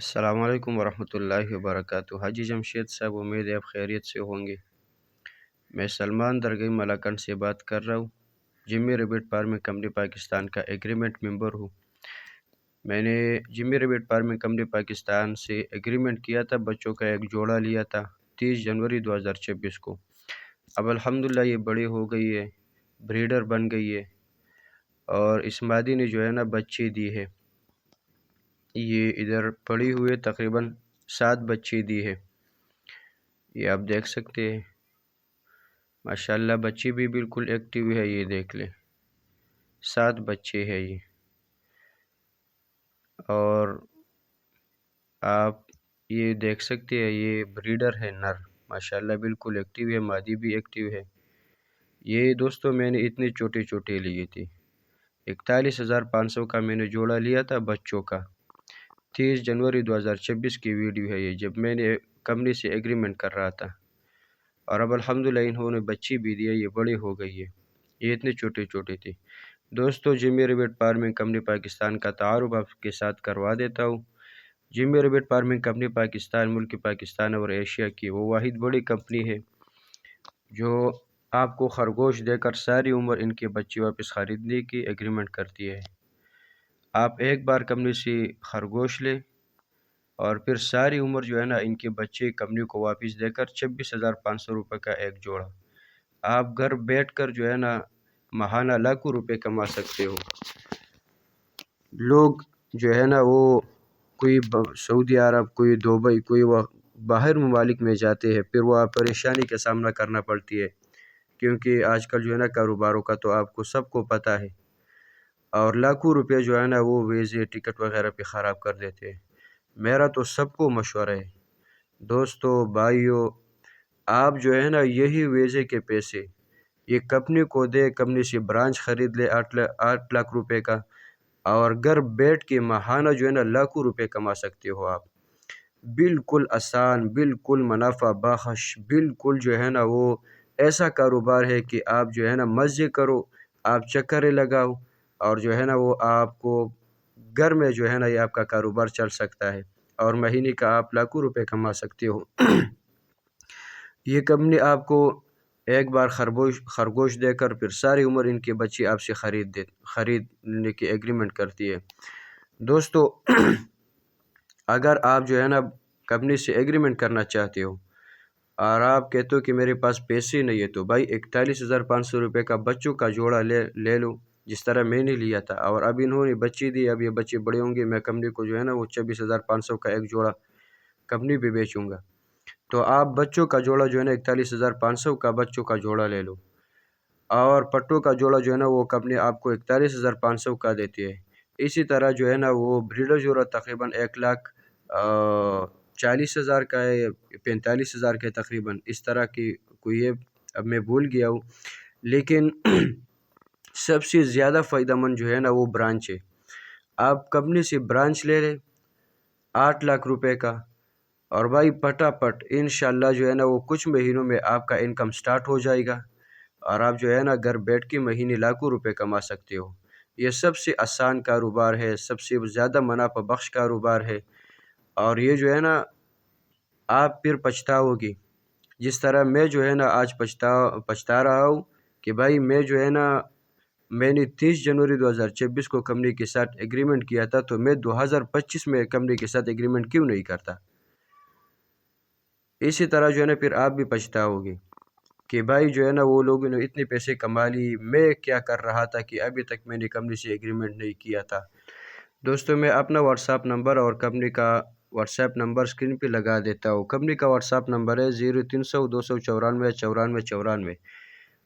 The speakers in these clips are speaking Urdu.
السلام علیکم ورحمۃ اللہ وبرکاتہ۔ حاجی جمشید صاحب، امید ہے آپ خیریت سے ہوں گے۔ میں سلمان درگئی ملاکنڈ سے بات کر رہا ہوں۔ جمی ریبٹ فارمنگ کمپنی پاکستان کا ایگریمنٹ ممبر ہوں۔ میں نے جمی ریبٹ فارمنگ کمپنی پاکستان سے ایگریمنٹ کیا تھا، بچوں کا ایک جوڑا لیا تھا 30 جنوری 2026 کو۔ اب الحمدللہ یہ بڑی ہو گئی ہے، بریڈر بن گئی ہے، اور اس مادی نے جو ہے نا بچی دی ہے۔ یہ ادھر پڑی ہوئے تقریباً 7 بچی دی ہے، یہ آپ دیکھ سکتے ہیں۔ ماشاءاللہ بچی بھی بالکل ایکٹیو ہے، یہ دیکھ لیں 7 بچے ہیں یہ۔ اور آپ یہ دیکھ سکتے ہیں، یہ بریڈر ہے نر، ماشاءاللہ بالکل ایکٹیو ہے، مادی بھی ایکٹیو ہے۔ یہ دوستو میں نے اتنے چھوٹے چھوٹے لیے تھے، 41,500 کا میں نے جوڑا لیا تھا بچوں کا۔ 30 جنوری 2026 کی ویڈیو ہے یہ، جب میں نے کمپنی سے ایگریمنٹ کر رہا تھا۔ اور اب الحمدللہ انہوں نے بچی بھی دی ہے، یہ بڑی ہو گئی ہے، یہ اتنے چھوٹے چھوٹے تھے۔ دوستو جمی ریبٹ فارمنگ کمپنی پاکستان کا تعارف آپ کے ساتھ کروا دیتا ہوں۔ جمی ریبٹ فارمنگ کمپنی پاکستان ملک پاکستان اور ایشیا کی وہ واحد بڑی کمپنی ہے جو آپ کو خرگوش دے کر ساری عمر ان کے بچے واپس خریدنے کی ایگریمنٹ کرتی ہے۔ آپ ایک بار کمپنی سے خرگوش لیں اور پھر ساری عمر جو ہے نا ان کے بچے کمپنی کو واپس دے کر 26,500 روپے کا ایک جوڑا آپ گھر بیٹھ کر جو ہے نا ماہانہ لاکھوں روپے کما سکتے ہو۔ لوگ جو ہے نا وہ کوئی سعودی عرب، کوئی دبئی، کوئی باہر ممالک میں جاتے ہیں، پھر وہ پریشانی کا سامنا کرنا پڑتی ہے، کیونکہ آج کل جو ہے نا کاروباروں کا تو آپ کو سب کو پتہ ہے، اور لاکھوں روپے جو ہے نا وہ ویزے ٹکٹ وغیرہ پہ خراب کر دیتے ہیں۔ میرا تو سب کو مشورہ ہے، دوستو بھائیو، آپ جو ہے نا یہی ویزے کے پیسے یہ کمپنی کو دے، کمپنی سے برانچ خرید لے 8 لاکھ روپے کا، اور گھر بیٹھ کے ماہانہ جو ہے نا لاکھوں روپے کما سکتے ہو آپ۔ بالکل آسان، بالکل منافع بخش، بالکل جو ہے نا وہ ایسا کاروبار ہے کہ آپ جو ہے نا مزے کرو، آپ چکریں لگاؤ، اور جو ہے نا وہ آپ کو گھر میں جو ہے نا یہ آپ کا کاروبار چل سکتا ہے، اور مہینے کا آپ لاکھوں روپے کما سکتے ہو۔ یہ کمپنی آپ کو ایک بار خرگوش دے کر پھر ساری عمر ان کے بچے آپ سے خریدنے کی ایگریمنٹ کرتی ہے۔ دوستو اگر آپ جو ہے نا کمپنی سے ایگریمنٹ کرنا چاہتے ہو اور آپ کہتے ہو کہ میرے پاس پیسے نہیں ہے، تو بھائی 41,500 روپے کا بچوں کا جوڑا لے لو، جس طرح میں نے لیا تھا، اور اب انہوں نے بچی دی، اب یہ بچے بڑے ہوں گے، میں کمپنی کو جو ہے نا وہ 26,500 کا ایک جوڑا کمپنی پہ بیچوں گا۔ تو آپ بچوں کا جوڑا جو ہے نا 41,500 کا بچوں کا جوڑا لے لو، اور پٹوں کا جوڑا جو ہے نا وہ کمپنی آپ کو 41,500 کا دیتی ہے۔ اسی طرح جو ہے نا وہ بریڈر جوڑا تقریباً 1,40,000 کا ہے، 45,000 کے تقریباً اس طرح کی کوئی ہے، اب میں بھول گیا ہوں، لیکن سب سے زیادہ فائدہ مند جو ہے نا وہ برانچ ہے۔ آپ کمپنی سے برانچ لے لیں 8 لاکھ روپے کا، اور بھائی پٹافٹ انشاءاللہ جو ہے نا وہ کچھ مہینوں میں آپ کا انکم سٹارٹ ہو جائے گا، اور آپ جو ہے نا گھر بیٹھ کے مہینے لاکھوں روپے کما سکتے ہو۔ یہ سب سے آسان کاروبار ہے، سب سے زیادہ منافع بخش کاروبار ہے، اور یہ جو ہے نا آپ پھر پچھتاؤ گی، جس طرح میں جو ہے نا آج پچھتا رہا ہوں کہ بھائی میں نے 30 جنوری 2026 کو کمپنی کے ساتھ ایگریمنٹ کیا تھا، تو میں 2025 میں کمپنی کے ساتھ ایگریمنٹ کیوں نہیں کرتا۔ اسی طرح جو ہے نا پھر آپ بھی پچھتاؤ گے کہ بھائی جو ہے نا وہ لوگوں نے اتنے پیسے کما لی، میں کیا کر رہا تھا کہ ابھی تک میں نے کمپنی سے ایگریمنٹ نہیں کیا تھا۔ دوستو میں اپنا واٹس ایپ نمبر اور کمپنی کا واٹس ایپ نمبر اسکرین پہ لگا دیتا ہوں۔ کمپنی کا واٹس ایپ نمبر ہے 0300 294 94 94۔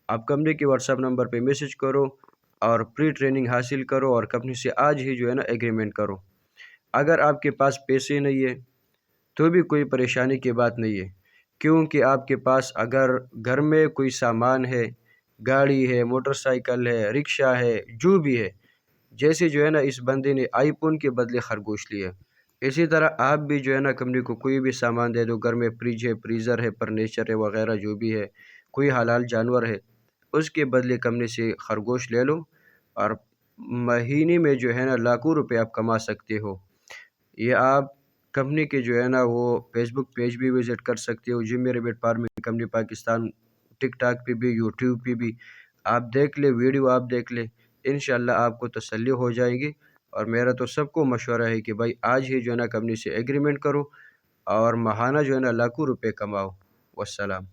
آپ کمپنی کے واٹس ایپ نمبر پہ میسج کرو اور پری ٹریننگ حاصل کرو، اور کمپنی سے آج ہی جو ہے نا ایگریمنٹ کرو۔ اگر آپ کے پاس پیسے نہیں ہے تو بھی کوئی پریشانی کی بات نہیں ہے، کیونکہ آپ کے پاس اگر گھر میں کوئی سامان ہے، گاڑی ہے، موٹر سائیکل ہے، رکشہ ہے، جو بھی ہے، جیسے جو ہے نا اس بندے نے آئی فون کے بدلے خرگوش لیا، اسی طرح آپ بھی جو ہے نا کمپنی کو کوئی بھی سامان دے دو، گھر میں فریج ہے، فریزر ہے، فرنیچر ہے وغیرہ جو بھی ہے، کوئی حلال جانور ہے، اس کے بدلے کمپنی سے خرگوش لے لو، اور مہینے میں جو ہے نا لاکھوں روپے آپ کما سکتے ہو۔ یہ آپ کمپنی کے جو ہے نا وہ فیس بک پیج بھی وزٹ کر سکتے ہو، جمی ریبٹ فارمنگ کمپنی پاکستان، ٹک ٹاک پہ بھی، یوٹیوب پہ بھی آپ دیکھ لیں، ویڈیو آپ دیکھ لیں، انشاءاللہ آپ کو تسلی ہو جائے گی۔ اور میرا تو سب کو مشورہ ہے کہ بھائی آج ہی جو ہے نا کمپنی سے ایگریمنٹ کرو اور ماہانہ جو ہے نا لاکھوں روپے کماؤ۔ والسلام۔